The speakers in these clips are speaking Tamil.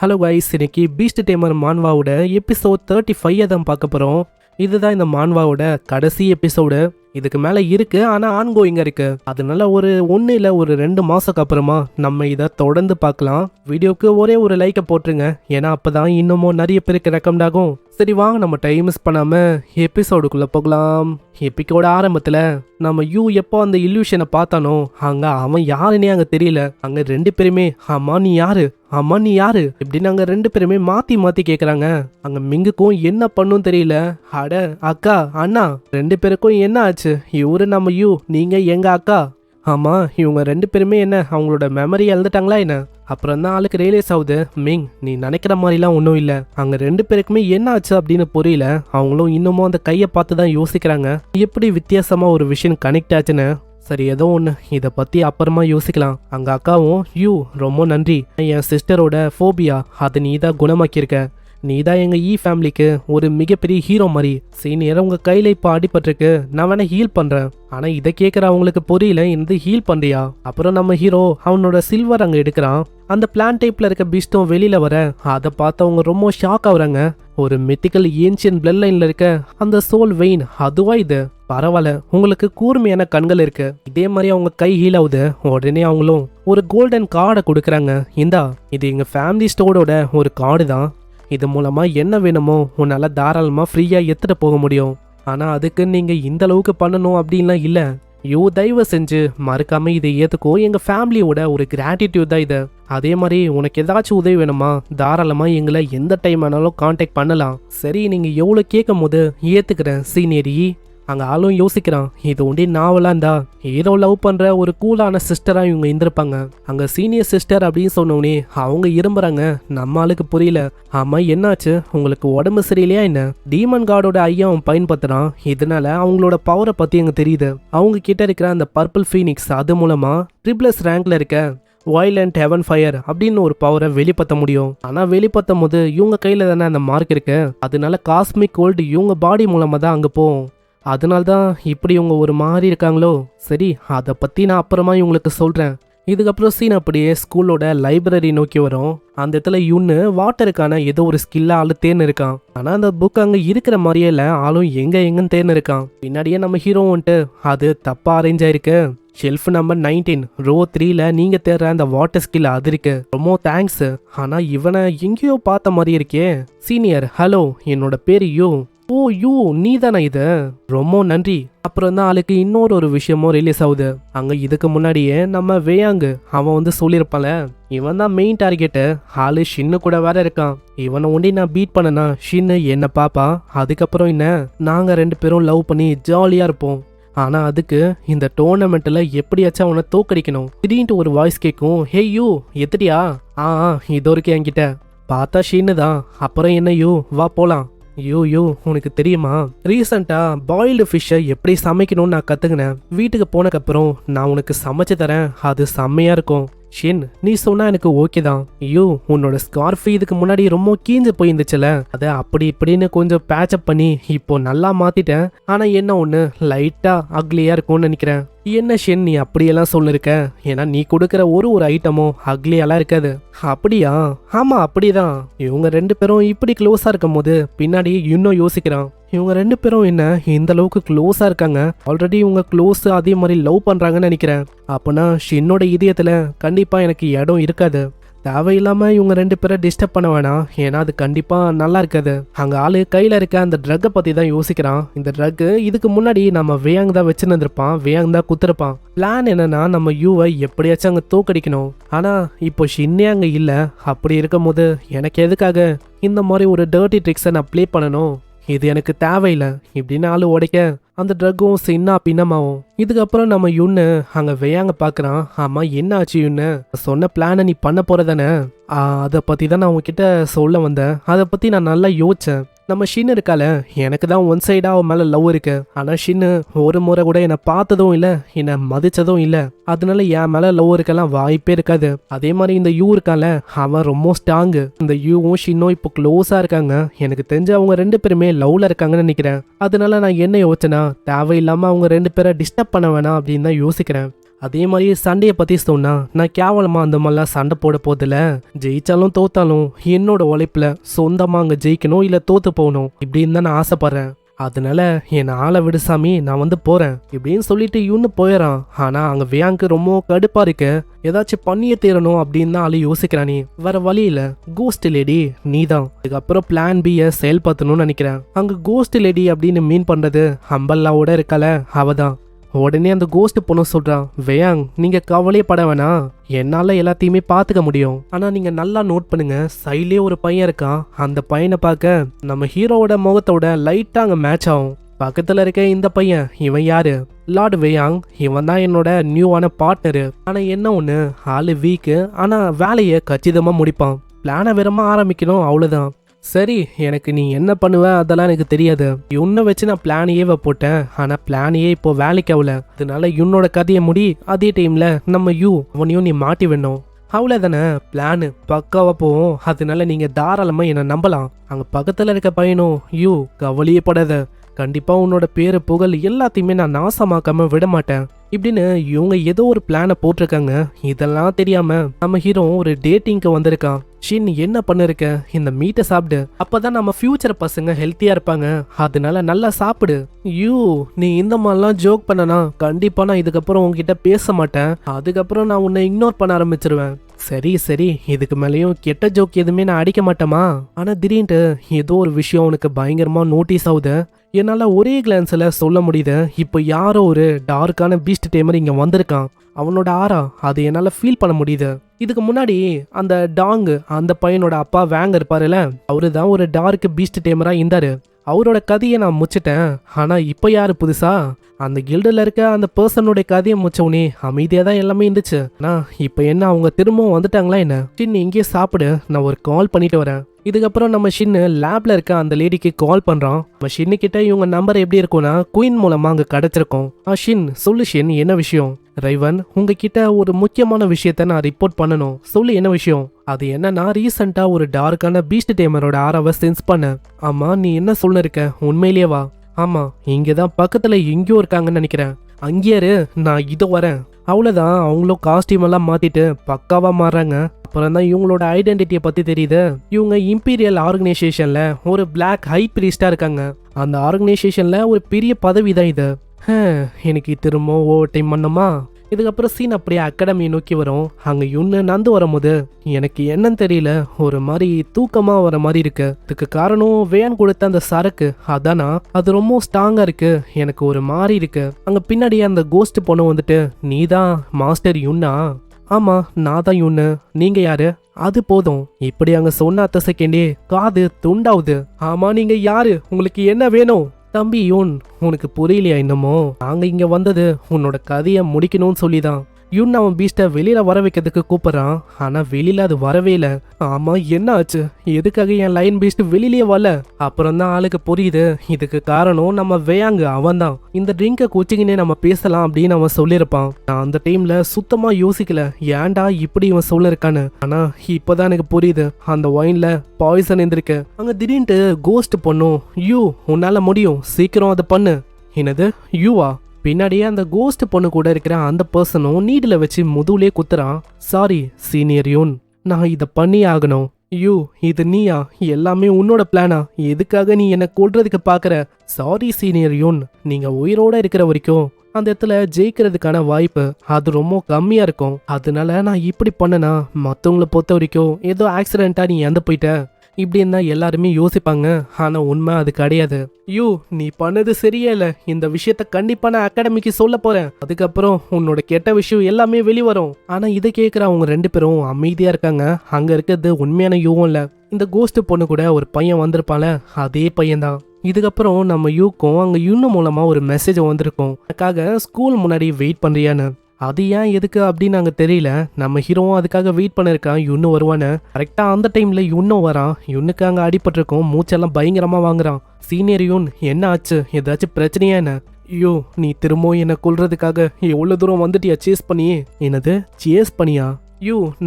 ஹலோ கைஸ், இன்னைக்கு பீஸ்ட் டேமர் மான்வாவோட எபிசோட் 35 தான் பார்க்க போகிறோம். இதுதான் இந்த மான்வாவோட கடைசி எபிசோடு. இதுக்கு மேலே இருக்கு, ஆனால் ஆன்கோயிங்க இருக்கு. அதனால ஒன்று இல்லை ஒரு 2 மாதத்துக்கு அப்புறமா நம்ம இதை தொடர்ந்து பார்க்கலாம். வீடியோக்கு ஒரே ஒரு லைக்கை போட்டுருங்க, ஏன்னா அப்போ தான் இன்னமும் நிறைய பேருக்கு ரெக்கமெண்ட் ஆகும். சரி வாங்க, நம்ம டைம் மிஸ் பண்ணாமல் எபிசோடுக்குள்ளே போகலாம். எபிக்கோட ஆரம்பத்தில் நம்ம யூ எப்போ அந்த இல்யூஷனை பார்த்தானோ அங்கே அவன் யாருன்னே அங்கே தெரியல. அங்கே 2 பேருமே அம்மா நீ யாரு, அம்மா நீ யாரு இப்படின்னு அங்கே 2 பேருமே மாற்றி மாற்றி கேட்குறாங்க. அங்கே மிங்குக்கும் என்ன பண்ணும் தெரியல. அட அக்கா அண்ணா 2 பேருக்கும் என்ன ஆச்சு? இவரு நம்ம யூ, நீங்கள் எங்கள் அக்கா. ஆமாம், இவங்க 2 பேருமே என்ன அவங்களோட மெமரி இழந்துட்டாங்களா என்ன? அப்புறம் தான் ஆளுக்கு ரியலைஸ் ஆகுது, மிங் நீ நினைக்கிற மாதிரிலாம் ஒன்றும் இல்லை. அங்கே 2 பேருக்குமே என்ன ஆச்சு அப்படின்னு புரியல. அவங்களும் இன்னமும் அந்த கையை பார்த்து தான் யோசிக்கிறாங்க, எப்படி வித்தியாசமாக ஒரு விஷயம் கனெக்ட் ஆச்சுன்னு. சரி ஏதோ ஒன்று, இதை பற்றி அப்புறமா யோசிக்கலாம். அங்கே அக்காவும் யூ ரொம்ப நன்றி, என் சிஸ்டரோட ஃபோபியா அதை நீ தான் குணமாக்கியிருக்க. நீ தான் எங்கள் ஃபேமிலிக்கு ஒரு மிகப்பெரிய ஹீரோ மாதிரி. சீனியர் உங்கள் கையில் இப்போ அடிபட்டிருக்கு, நான் வேணா ஹீல் பண்ணுறேன். ஆனால் இதை கேட்குற அவங்களுக்கு புரியல, இந்த ஹீல் பண்ணுறியா? அப்புறம் நம்ம ஹீரோ அவனோட சில்வர் அங்கே எடுக்கிறான். அந்த பிளான் டைப்பில் இருக்க பீஸ்டும் வெளியில் வர அதை பார்த்து அவங்க ரொம்ப ஷாக் ஆகுறாங்க. ஒரு மித்திக்கல் ஏன்ஷியன் பிளட் லைனில் இருக்க அந்த சோல் வெயின் அதுவா இது? பரவாயில்ல, உங்களுக்கு கூர்மையான கண்கள் இருக்கு. இதே மாதிரி அவங்க கை ஹீல் ஆகுது. உடனே அவங்களும் ஒரு கோல்டன் கார்டை கொடுக்குறாங்க. இந்தா, இது எங்கள் ஃபேமிலி ஸ்டோரோட ஒரு கார்டு தான். இது மூலமாக என்ன வேணுமோ உன்னால் தாராளமாக ஃப்ரீயாக எடுத்துகிட்டு போக முடியும். ஆனால் அதுக்கு நீங்கள் இந்த அளவுக்கு பண்ணணும் அப்படின்லாம் இல்லை. யோ தயவு செஞ்சு மறக்காமல் இதை ஏற்றுக்கோ. எங்கள் ஃபேமிலியோட ஒரு கிராட்டிடியூட் தான் இது. அதே மாதிரி உனக்கு ஏதாச்சும் உதவி வேணுமா தாராளமாக எங்களை எந்த டைம் ஆனாலும் காண்டாக்ட் பண்ணலாம். சரி நீங்கள் எவ்வளோ கேட்கும் போது ஏற்றுக்கிறேன் சீனியரி. அங்கே ஆளும் யோசிக்கிறான், இது ஒண்டி நாவலாக இருந்தா ஹீரோ லவ் பண்ணுற ஒரு கூலான சிஸ்டராக இவங்க இருந்திருப்பாங்க. அங்கே சீனியர் சிஸ்டர் அப்படின்னு சொன்னோடனே அவங்க இரும்புறாங்க. நம்ம ஆளுக்கு புரியல. ஆமாம் என்னாச்சு, உங்களுக்கு உடம்பு சரியில்லையா என்ன? டீமன் கார்டோட ஐயா அவன் பயன்படுத்துறான். இதனால அவங்களோட பவரை பற்றி எங்க தெரியுது. அவங்க கிட்ட இருக்கிற அந்த பர்பிள் ஃபீனிக்ஸ் அது மூலமாக ட்ரிபிள்எஸ் ரேங்க்ல இருக்க வயலண்ட் ஹெவன் ஃபயர் அப்படின்னு ஒரு பவரை வெளிப்படுத்த முடியும். ஆனால் வெளிப்படுத்தும் போது இவங்க கையில் தானே அந்த மார்க் இருக்கு. அதனால காஸ்மிக் கோல்டு இவங்க பாடி மூலமாக தான் அங்கே போகும். அதனால தான் இப்படி இவங்க ஒரு மாதிரி இருக்காங்களோ. சரி, அதை பற்றி நான் அப்புறமா இவங்களுக்கு சொல்கிறேன். இதுக்கப்புறம் சீன் அப்படியே ஸ்கூலோட லைப்ரரி நோக்கி வரும். அந்த இடத்துல யூன்னு வாட்டருக்கான ஏதோ ஒரு ஸ்கில்லாக ஆளு தேர்ந்து இருக்கான். ஆனால் அந்த புக் அங்கே இருக்கிற மாதிரியே இல்லை, ஆளும் எங்கன்னு தேர்ந்து இருக்கான். பின்னாடியே நம்ம ஹீரோ வந்துட்டு அது தப்பாக அரேஞ்ச் ஆயிருக்கு. ஷெல்ஃப் நம்பர் 19 ரோ 3ல நீங்க தேடுற அந்த வாட்டர் ஸ்கில் அது இருக்கு. ரொம்ப தேங்க்ஸ். ஆனா இவனை எங்கேயோ பார்த்த மாதிரி இருக்கே. சீனியர் ஹலோ, என்னோட பேரு யூ. ஓ யூ, நீ தானே இது? ரொம்ப நன்றி. அப்புறம் தான் ஆளுக்கு இன்னொரு விஷயமும் ரிலீஸ் ஆகுது. அங்க இதுக்கு முன்னாடியே நம்ம வேயாங்கு அவன் வந்து சொல்லியிருப்பான்ல, இவன் தான் மெயின் டார்கெட்டு. ஆளு ஷின்னு கூட வேற இருக்கான். இவனை ஒண்டி நான் பீட் பண்ணனா ஷின்னு என்ன பாப்பா. அதுக்கப்புறம் என்ன, நாங்க 2 பேரும் லவ் பண்ணி ஜாலியா இருப்போம். ஆனா அதுக்கு இந்த டோர்னமெண்ட்ல எப்படியாச்சும் அவனை தோக்கடிக்கணும். திடீர்னு ஒரு வாய்ஸ் கேட்கும், ஹே யூ எத்திட்டியா? இதோ இருக்கு என்கிட்ட. பார்த்தா ஷின்னு தான். அப்புறம் என்ன யூ, வா போலாம். யூ உனக்கு தெரியுமா, ரீசெண்டா பாயில்டு ஃபிஷ்ஷை எப்படி சமைக்கணும்னு நான் கத்துக்கினேன். வீட்டுக்கு போனதுக்கப்புறம் நான் உனக்கு சமைச்சு தரேன், அது செம்மையா இருக்கும். ஷின் நீ சொன்னா எனக்கு ஓகே தான். ஐயோ உன்னோட ஸ்கார்ஃப் இதுக்கு முன்னாடி ரொம்ப கீஞ்சு போயிருந்துச்சுல, அதை அப்படி இப்படின்னு கொஞ்சம் பேச்சப் பண்ணி இப்போ நல்லா மாத்திட்டேன். ஆனா என்ன ஒன்று லைட்டா அக்லியா இருக்கும்னு நினைக்கிறேன். என்ன ஷின் நீ அப்படியெல்லாம் சொல்லிருக்க? ஏன்னா நீ கொடுக்குற ஒரு அைட்டமும் அக்லியெல்லாம் இருக்காது. அப்படியா? ஆமா அப்படிதான். இவங்க 2 பேரும் இப்படி க்ளோஸா இருக்கும் போது பின்னாடி இன்னும் யோசிக்கிறான், இவங்க 2 பேரும் என்ன இந்த அளவுக்கு க்ளோஸா இருக்காங்க? ஆல்ரெடி இவங்க க்ளோஸ் அதே மாதிரி லவ் பண்றாங்கன்னு நினைக்கிறேன். அப்பனா ஷின்னோட இதயத்துல கண்டிப்பா எனக்கு இடம் இருக்காது. தேவையில்லாம இவங்க 2 பேரை டிஸ்டர்ப் பண்ண வேணாம், ஏன்னா அது கண்டிப்பா நல்லா இருக்காது. அங்க ஆளு கையில இருக்க அந்த ட்ரக்கை பத்தி தான் யோசிக்கிறான். இந்த ட்ரக் இதுக்கு முன்னாடி நம்ம வேயாங் தான் வச்சுருந்துருப்பான், வேயாங் தான் குத்துருப்பான். பிளான் என்னன்னா நம்ம யூவை எப்படியாச்சும் அங்க தோக்கடிக்கணும். ஆனா இப்போ ஷின்னே அங்க இல்ல. அப்படி இருக்கும் போது எனக்கு எதுக்காக இந்த மாதிரி ஒரு டர்ட்டி ட்ரிக்ஸை நான் ப்ளே பண்ணணும்? இது எனக்கு தேவையில்லை இப்படின்னு ஆளு உடைக்க அந்த ட்ரக்கும் சின்ன பின்னமாவும். இதுக்கப்புறம் நம்ம யுன்னு அங்க வேயாங்க பாக்குறான். ஆமா என்ன ஆச்சு யுன்னு? சொன்ன பிளானை நீ பண்ண போறதானே? அதை பத்தி தான் நான் உங்ககிட்ட சொல்ல வந்தேன். அதை பத்தி நான் நல்லா யோசிச்சேன். நம்ம ஷின்னு இருக்கால, எனக்கு தான் ஒன் சைடா அவன் மேல லவ் இருக்கு. ஆனா ஷின்னு ஒரு முறை கூட என்னை பார்த்ததும் இல்லை, என்னை மதிச்சதும் இல்லை. அதனால என் மேல லவ் இருக்கலாம் வாய்ப்பே இருக்காது. அதே மாதிரி இந்த யூ இருக்கால, அவன் ரொம்ப ஸ்ட்ராங்கு. இந்த யூவும் ஷின்னும் இப்போ க்ளோஸா இருக்காங்க. எனக்கு தெரிஞ்சு அவங்க 2 பேருமே லவ்ல இருக்காங்கன்னு நினைக்கிறேன். அதனால நான் என்ன யோசிச்சேன்னா, தேவையில்லாம அவங்க 2 பேரை டிஸ்டர்ப் பண்ண வேணாம் அப்படின்னு தான் யோசிக்கிறேன். அதே மாதிரி சண்டையை பத்தி சொன்னா நான் கேவலமா அந்த மாதிரிலாம் சண்டை போட போதில்ல, ஜெயிச்சாலும் தோத்தாலும் என்னோட உழைப்புல சொந்தமா அங்க ஜெயிக்கணும் இல்ல தோத்து போகணும் இப்படின்னு தான் நான் ஆசைப்படுறேன். அதனால என் ஆளை விடு சாமி, நான் வந்து போறேன் இப்படின்னு சொல்லிட்டு இன்னும் போயிடறான். ஆனா அங்க வியாங்கு ரொம்ப கடுப்பா இருக்கு, ஏதாச்சும் பண்ணியே தீரணும் அப்படின்னு தான் ஆளு யோசிக்கிறானே. வேற வழியில கோஸ்ட் லேடி நீதான், இதுக்கப்புறம் பிளான் பியை செயல்படுத்தணும்னு நினைக்கிறேன். அங்க கோஸ்ட் லேடி அப்படின்னு மீன் பண்றது அம்பல்லாவோட இருக்கால அவதான். உடனே அந்த கோஸ்ட் பொண்ணு சொல்றான், வேயாங் நீங்க கவலையே பட வேணாம், என்னால எல்லாத்தையுமே பாத்துக்க முடியும். ஆனா நீங்க நல்லா நோட் பண்ணுங்க, சைட்லயே ஒரு பையன் இருக்கான், அந்த பையனை பார்க்க நம்ம ஹீரோவோட முகத்தோட லைட்டா அங்க மேட்ச் ஆகும். பக்கத்துல இருக்க இந்த பையன் இவன் யாரு, லார்ட் வேயாங், இவன் தான் என்னோட நியூவான பார்ட்னரு. ஆனா என்ன ஒண்ணு, ஆளு வீக்கு, ஆனா வேலையை கச்சிதமா முடிப்பான். பிளானை வெறுமா ஆரம்பிக்கணும் அவ்வளவுதான். சரி, எனக்கு நீ என்ன பண்ணுவ அதெல்லாம் எனக்கு தெரியாது, உன்னை வச்சு நான் பிளானையே போட்டேன், ஆனா பிளானையே இப்போ வேலைக்கு ஆகல, அதனால உன்னோட கதையை முடி. அதே டைம்ல நம்ம அவனையும் நீ மாட்டி வேணும், அவ்வளவுதானே, பிளானு பக்காவா போவோம். அதனால நீங்க தாராளமா என்ன நம்பலாம். அங்க பக்கத்துல இருக்க பையனும் கவலையே படாத, கண்டிப்பா உன்னோட பேரு புகழ் எல்லாத்தையுமே நான் நாசமாக்காம விட மாட்டேன் இப்படின்னு இவங்க ஏதோ ஒரு பிளானை போட்டிருக்காங்க. இதெல்லாம் தெரியாம நம்ம ஹீரோ ஒரு டேட்டிங்க்கு வந்திருக்கான். ஷின் என்ன பண்ணிருக்க, இந்த மீட்டை சாப்பிடு, அப்பதான் நம்ம ஃபியூச்சர் பசங்க ஹெல்த்தியா இருப்பாங்க, அதனால நல்லா சாப்பிடு. நீ இந்த மாதிரிலாம் ஜோக் பண்ணனா கண்டிப்பா நான் இதுக்கப்புறம் உங்ககிட்ட பேச மாட்டேன், அதுக்கப்புறம் நான் உன்னை இக்னோர் பண்ண ஆரம்பிச்சிருவேன். சரி சரி, இதுக்கு மேலேயும் கெட்ட ஜோக் எதுவுமே நான் அடிக்க மாட்டேமா. ஆனா திடீர்னு ஏதோ ஒரு விஷயம் உனக்கு பயங்கரமா நோட்டீஸ் ஆகுது, என்னால ஒரே கிளான்ஸ்ல சொல்ல முடியுது. இப்போ யாரோ ஒரு டார்க்கான பீஸ்ட் டேமர் இங்க வந்திருக்கான், அவனோட ஆரா அது என்னால ஃபீல் பண்ண முடியுது. இதுக்கு முன்னாடி அந்த டாங் அந்த பையனோட அப்பா வேங்க இருப்பாருல, அவரு தான் ஒரு டார்க் பீஸ்ட் டேமரா இருந்தாரு. அவரோட கதையை நான் முச்சிட்டேன். ஆனா இப்ப யாரு புதுசா, அந்த கில்டுல இருக்க அந்த பர்சனோட கதையை முச்சவுனே அமைதியா தான் எல்லாமே இருந்துச்சு. ஆனா இப்ப என்ன, அவங்க திரும்பவும் வந்துட்டாங்களா என்ன? சின்ன இங்கே சாப்பிடு, நான் ஒரு கால் பண்ணிட்டு வரேன். இதுக்கப்புறம் நம்ம ஷின்னு லேப்ல இருக்க அந்த லேடிக்கு கால் பண்றான். நம்ம ஷின்னு கிட்ட இவங்க நம்பர் எப்படி இருக்கும்னா குயின் மூலமா அங்க கிடைச்சிருக்கோம். ஷின் சொல்லு ஷின், என்ன விஷயம்? ரைவன், உங்ககிட்ட ஒரு முக்கியமான விஷயத்த நான் ரிப்போர்ட் பண்ணணும், சொல்லு என்ன விஷயம்? அது என்னன்னா, ரீசெண்டா ஒரு டார்க்கான பீஸ்ட் டேமரோட ஆராவை சென்ஸ் பண்ண. ஆமா, நீ என்ன சொல்ல இருக்க, உண்மையிலேயே வா? ஆமா, இங்கதான் பக்கத்துல எங்கேயோ இருக்காங்கன்னு நினைக்கிறேன், அங்கேயாரு, நான் இதோ வரேன். அவ்வளவுதான், அவங்களும் காஸ்டியூம் எல்லாம் மாத்திட்டு பக்காவா மாறுறாங்க. அப்புறம் தான் இவங்களோட ஐடென்டிட்டியை பத்தி தெரியுது. இவங்க இம்பீரியல் ஆர்கனைசேஷன்ல ஒரு பிளாக் ஹை பிரீஸ்டா இருக்காங்க. அந்த ஆர்கனைசேஷன்ல ஒரு பெரிய பதவி தான் இது. எனக்கு திரும்ப ஓவர் டைம் பண்ணுமா? இதுக்கப்புறம் சீன் அப்படியே அகாடமியை நோக்கி வரும். அங்க யுன்னு நந்து வரும்போது எனக்கு என்னன்னு தெரியல, ஒரு மாதிரி தூக்கமா வர மாதிரி இருக்கு. இதுக்கு காரணம் வேன் கொடுத்த அந்த சரக்கு, அதானா அது ரொம்ப ஸ்ட்ராங்கா இருக்கு, எனக்கு ஒரு மாதிரி இருக்கு. அங்க பின்னாடியே அந்த கோஸ்ட் பொண்ணு வந்துட்டு, நீதான் மாஸ்டர் யுன்னா? ஆமா, நான் தான் யுன்னு, நீங்க யாரு? அது போதும். இப்படி அங்க சொன்ன அத்த செகண்டே காது துண்டாவுது. ஆமா, நீங்க யாரு, உங்களுக்கு என்ன வேணும்? தம்பி யூன், உனக்கு புரியலையா இன்னமோ? நாங்க இங்க வந்தது உன்னோட கதையை முடிக்கணும்னு சொல்லிதான். யூன் அவன் பீஸ்ட வெளியில வர வைக்கிறதுக்கு கூப்பிடுறான், ஆனா வெளியில அது வரவே இல்லை. ஆமா, என்ன ஆச்சு, எதுக்காக என் லைன் பீஸ்ட் வெளியிலேயே வரல? அப்புறம் தான் ஆளுக்கு புரியுது, இதுக்கு காரணம் நம்ம வேயாங்கு, அவன் தான். இந்த ட்ரிங்கை குச்சிக்கினே நம்ம பேசலாம் அப்படின்னு அவன் சொல்லியிருப்பான். நான் அந்த டைம்ல சுத்தமா யோசிக்கல, ஏன்டா இப்படி இவன் சொல்லிருக்கான்னு. ஆனா இப்பதான் எனக்கு புரியுது, அந்த ஒயின்ல பாய்சன் இருந்திருக்கு. அங்க திடீர்னு கோஸ்ட் பொண்ணும், உன்னால முடியும், சீக்கிரம் அதை பண்ணு. என்னது, யூவா? பின்னாடியே அந்த கோஸ்ட் பொண்ணு கூட இருக்கிற அந்த பர்சனும் நீடில வச்சு முதுகுலே குத்துறான். சாரி சீனியர் யூன், நான் இதை பண்ணி ஆகணும். இது நீயா? எல்லாமே உன்னோட பிளானா? எதுக்காக நீ என்ன கொல்றதுக்கு பாக்குற? சாரி சீனியர் யூன், நீங்க உயிரோட இருக்கிற வரைக்கும் அந்த இடத்துல ஜெயிக்கிறதுக்கான வாய்ப்பு அது ரொம்ப கம்மியா இருக்கும். அதனால நான் இப்படி பண்ணனா, மத்தவங்களை பொறுத்த வரைக்கும் ஏதோ ஆக்சிடென்ட்டா நீ இறந்து போயிட்ட இப்படின்னு தான் எல்லாருமே யோசிப்பாங்க. ஆனா உண்மை அது கிடையாது. நீ பண்ணது சரியே இல்ல, இந்த விஷயத்த கண்டிப்பா நான் அகாடமிக்கு சொல்ல போறேன், அதுக்கப்புறம் உன்னோட கெட்ட விஷயம் எல்லாமே வெளிவரும். ஆனா இதை கேட்கிற அவங்க ரெண்டு பேரும் அமைதியா இருக்காங்க. அங்க இருக்கிறது உண்மையான யூவும் இல்ல, இந்த கோஸ்ட் பொண்ணு கூட ஒரு பையன் வந்திருப்பால, அதே பையன் தான். இதுக்கப்புறம் நம்ம யூக்கும் அங்க யூன்னு மூலமா ஒரு மெசேஜ் வந்திருக்கும், அதுக்காக ஸ்கூல் முன்னாடி வெயிட் பண்றியான்னு. அது ஏன் எதுக்கு அப்படின்னு நாங்க தெரியல. நம்ம ஹீரோவும் அதுக்காக வெயிட் பண்ணிருக்கான், யுன்னு வருவான்னு. கரெக்டா அந்த டைம்ல யுன்னும் வரான். யுன்னுக்கு அங்க அடிபட்டிருக்கும், மூச்செல்லாம் பயங்கரமா வாங்குறான். சீனியர் யூன், என்ன ஆச்சு, ஏதாச்சும் பிரச்சனையா என்ன? நீ திரும்பவும் என்ன கொல்றதுக்காக எவ்வளவு தூரம் வந்துட்டியா சேஸ் பண்ணி? என்னது சேஸ் பண்ணியா?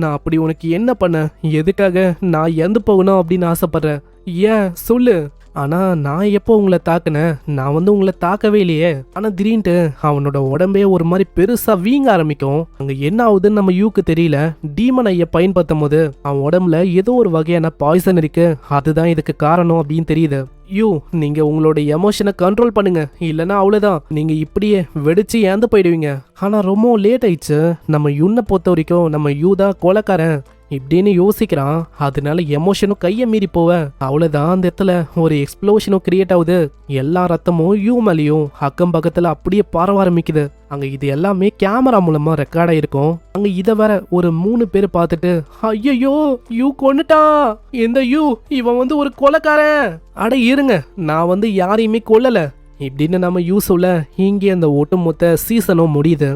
நான் அப்படி உனக்கு என்ன பண்ண, எதுக்காக நான் இறந்து போகணும் அப்படின்னு ஆசைப்படுறேன்? ஏன் சொல்லு. ஆனா நான் எப்போ உங்களை தாக்குனேன், நான் வந்து உங்களை தாக்கவே இல்லையே. ஆனா திடீர்னு அவனோட உடம்பே ஒரு மாதிரி பெருசா வீங்க ஆரம்பிக்கும். அங்க என்ன ஆகுதுன்னு நம்ம யூக்கு தெரியல. டீமன் ஐய பயன்படுத்தும் போது அவன் உடம்புல ஏதோ ஒரு வகையான பாய்சன் இருக்கு, அதுதான் இதுக்கு காரணம் அப்படின்னு தெரியுது. யூ, நீங்க உங்களோட எமோஷனை கண்ட்ரோல் பண்ணுங்க, இல்லைன்னா அவ்வளவுதான், நீங்க இப்படியே வெடிச்சு ஏந்து போயிடுவீங்க. ஆனா ரொம்ப லேட் ஆயிடுச்சு. நம்ம யூனை பொறுத்த வரைக்கும் நம்ம யூ தான் கொலைக்காரன் இப்படின்னு யோசிக்கிறான். அதனால எமோஷனும் கையை மீறி போவ. அவ்வளவுதான், அந்த இடத்துல ஒரு எக்ஸ்ப்ளோஷனும் கிரியேட் ஆகுது. எல்லா ரத்தமும் யூ மேலேயும் அக்கம் பக்கத்துல அப்படியே பரவ ஆரம்பிக்குது. அங்க இது எல்லாமே கேமரா மூலமா ரெக்கார்ட் ஆயிருக்கும். அங்க இத வேற ஒரு 3 பேர் பார்த்துட்டு, ஐயோ யூ கொன்னுட்டான், இந்த யூ இவன் வந்து ஒரு கொலைக்காரன், அட இருங்க நான் வந்து யாரையுமே கொல்லல இப்படின்னு நம்ம யூ சொல்ல இங்கே அந்த ஒட்டுமொத்த சீசனும் முடியுது.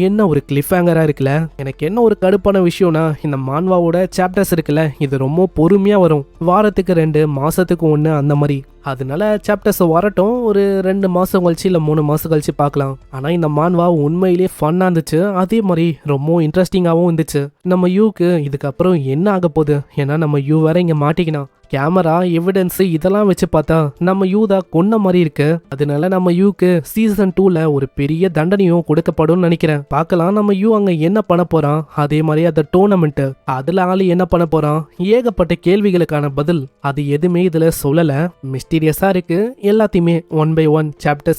என்ன ஒரு கிளிஃப் ஹேங்கரா இருக்குல்ல. எனக்கு என்ன ஒரு கடுப்பான விஷயம்னா, இந்த மான்வாவோட சாப்டர்ஸ் இருக்குல்ல, இது ரொம்ப பொறுமையா வரும். வாரத்துக்கு 2, மாசத்துக்கு 1 அந்த மாதிரி. அதனால சாப்டர்ஸ் வரட்டும், ஒரு 2 மாசம் கழிச்சு இல்ல 3 மாசம் கழிச்சு பார்க்கலாம். ஆனா இந்த மான்வா உண்மையிலேயே ஃபன்னா இருந்துச்சு, அதே மாதிரி ரொம்ப இன்ட்ரெஸ்டிங்காகவும் இருந்துச்சு. நம்ம யூக்கு இதுக்கப்புறம் என்ன ஆக போகுது, ஏன்னா நம்ம யூ வேற இங்க மாட்டிக்கினான். கேமரா எவிடன்ஸ் இதெல்லாம் வச்சு பார்த்தா நம்ம யூ தான் கொன்ன மாதிரி இருக்கு. அதனால நம்ம யூக்கு சீசன் 2ல ஒரு பெரிய தண்டனையும் கொடுக்கப்படும் நினைக்கிறேன். பார்க்கலாம் நம்ம யூ அங்க என்ன பண்ண போறான். அதே மாதிரி அந்த டோர்னமெண்ட் அதுல ஆளு என்ன பண்ண போறான். ஏகப்பட்ட கேள்விகளுக்கான பதில் அது எதுவுமே இதுல சொல்லல. மிஸ்டீரியஸா இருக்கு. எல்லாத்தையுமே 1 by 1 சாப்டர்ஸ்